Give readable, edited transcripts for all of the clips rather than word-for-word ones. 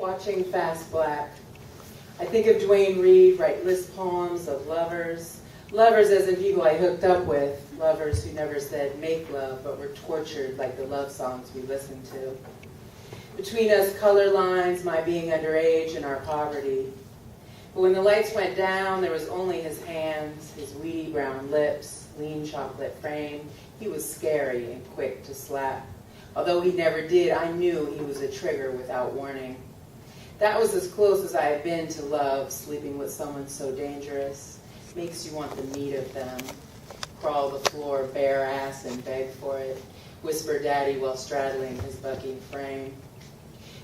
watching Fast Black. I think of Duane Reade, write list poems of lovers. Lovers as in people I hooked up with. Lovers who never said make love, but were tortured like the love songs we listened to. Between us color lines, my being underage and our poverty. But when the lights went down, there was only his hands, his weedy brown lips, lean chocolate frame. He was scary and quick to slap. Although he never did, I knew he was a trigger without warning. That was as close as I had been to love, sleeping with someone so dangerous. Makes you want the meat of them. Crawl the floor bare ass and beg for it. Whisper daddy while straddling his bucking frame.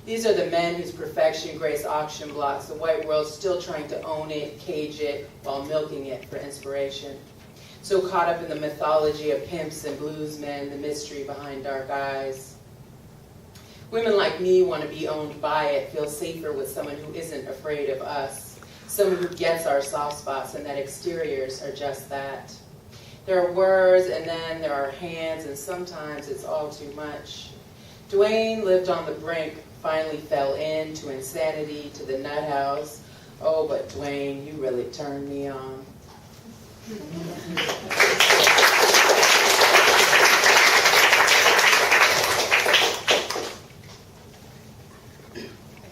These are the men whose perfection graced auction blocks, the white world still trying to own it, cage it, while milking it for inspiration. So caught up in the mythology of pimps and bluesmen, the mystery behind dark eyes. Women like me want to be owned by it, feel safer with someone who isn't afraid of us, someone who gets our soft spots and that exteriors are just that. There are words and then there are hands, and sometimes it's all too much. Duane lived on the brink, finally fell into insanity, to the nut house. Oh, but Duane, you really turned me on. I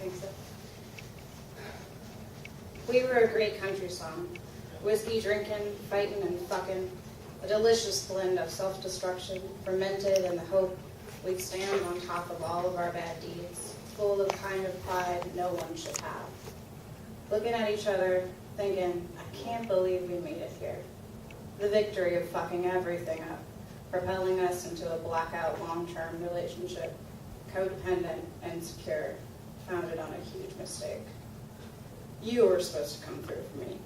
think so. We were a great country song. Whiskey drinking, fighting, and fucking. A delicious blend of self-destruction, fermented in the hope we'd stand on top of all of our bad deeds, full of kind of pride no one should have. Looking at each other, thinking, I can't believe we made it here. The victory of fucking everything up, propelling us into a blackout long-term relationship, codependent and secure, founded on a huge mistake. You were supposed to come through for me.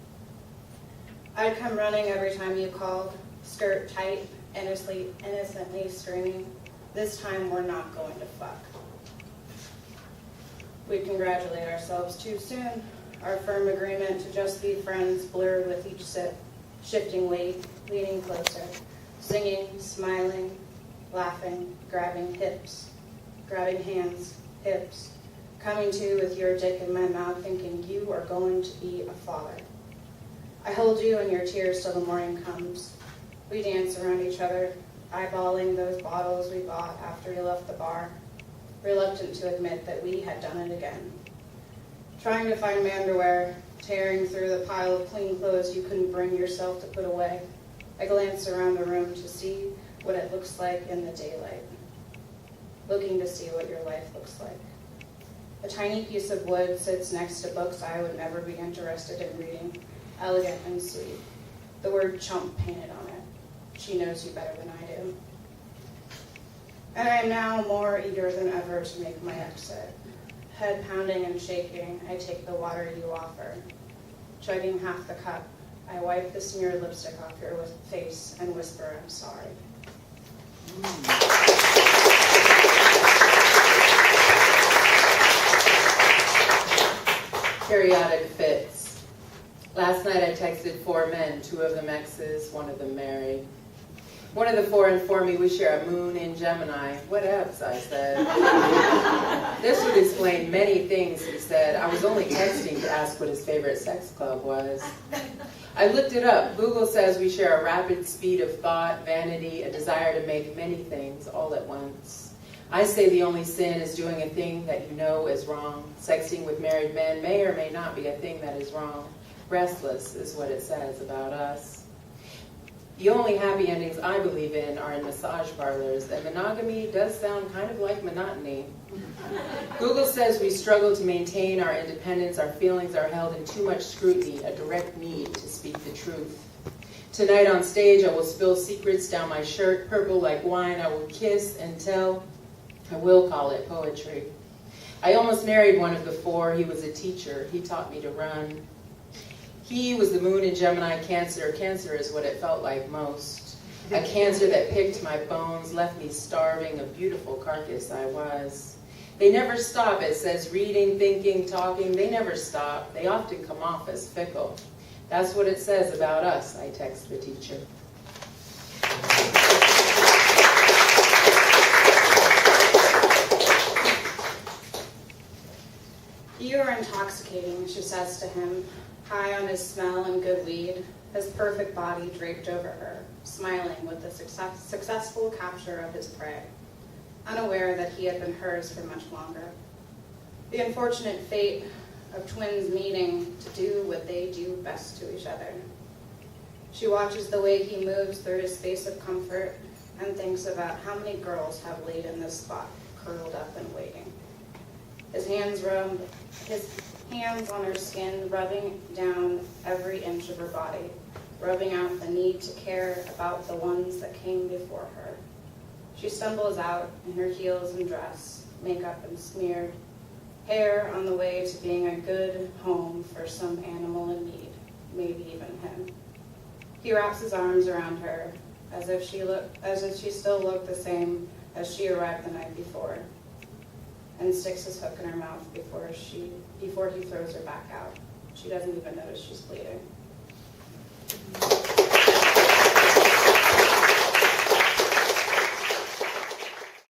I'd come running every time you called, skirt tight, innocently screaming, this time we're not going to fuck. We'd congratulate ourselves too soon, our firm agreement to just be friends blurred with each sip, shifting weight, leaning closer, singing, smiling, laughing, grabbing hands, hips, coming to with your dick in my mouth thinking you are going to be a father. I hold you in your tears till the morning comes. We dance around each other, eyeballing those bottles we bought after we left the bar, reluctant to admit that we had done it again. Trying to find my underwear, tearing through the pile of clean clothes you couldn't bring yourself to put away. I glance around the room to see what it looks like in the daylight, looking to see what your life looks like. A tiny piece of wood sits next to books I would never be interested in reading, elegant and sweet. The word chump painted on it. She knows you better than I do. And I am now more eager than ever to make my exit. Head pounding and shaking, I take the water you offer. Chugging half the cup, I wipe the smeared lipstick off your face and whisper, I'm sorry. Periodic fits. Last night I texted 4 men, 2 of them exes, 1 of them married. One of the 4 informed me we share a moon in Gemini. What else, I said. This would explain many things, he said. I was only texting to ask what his favorite sex club was. I looked it up. Google says we share a rapid speed of thought, vanity, a desire to make many things all at once. I say the only sin is doing a thing that you know is wrong. Sexting with married men may or may not be a thing that is wrong. Restless is what it says about us. The only happy endings I believe in are in massage parlors, and monogamy does sound kind of like monotony. Google says we struggle to maintain our independence, our feelings are held in too much scrutiny, a direct need to speak the truth. Tonight on stage I will spill secrets down my shirt, purple like wine, I will kiss and tell, I will call it poetry. I almost married one of the 4, he was a teacher, he taught me to run. He was the moon in Gemini, Cancer. Cancer is what it felt like most. A cancer that picked my bones, left me starving, a beautiful carcass I was. They never stop, it says, reading, thinking, talking, they never stop. They often come off as fickle. That's what it says about us, I text the teacher. "You are intoxicating," she says to him, high on his smell and good weed, his perfect body draped over her, smiling with the successful capture of his prey, unaware that he had been hers for much longer. The unfortunate fate of twins meeting to do what they do best to each other. She watches the way he moves through his space of comfort and thinks about how many girls have laid in this spot, curled up and waiting. His hands on her skin, rubbing down every inch of her body, rubbing out the need to care about the ones that came before her. She stumbles out in her heels and dress, makeup and smeared, hair on the way to being a good home for some animal in need, maybe even him. He wraps his arms around her, as if she still looked the same as she arrived the night before, and sticks his hook in her mouth before he throws her back out. She doesn't even notice she's bleeding.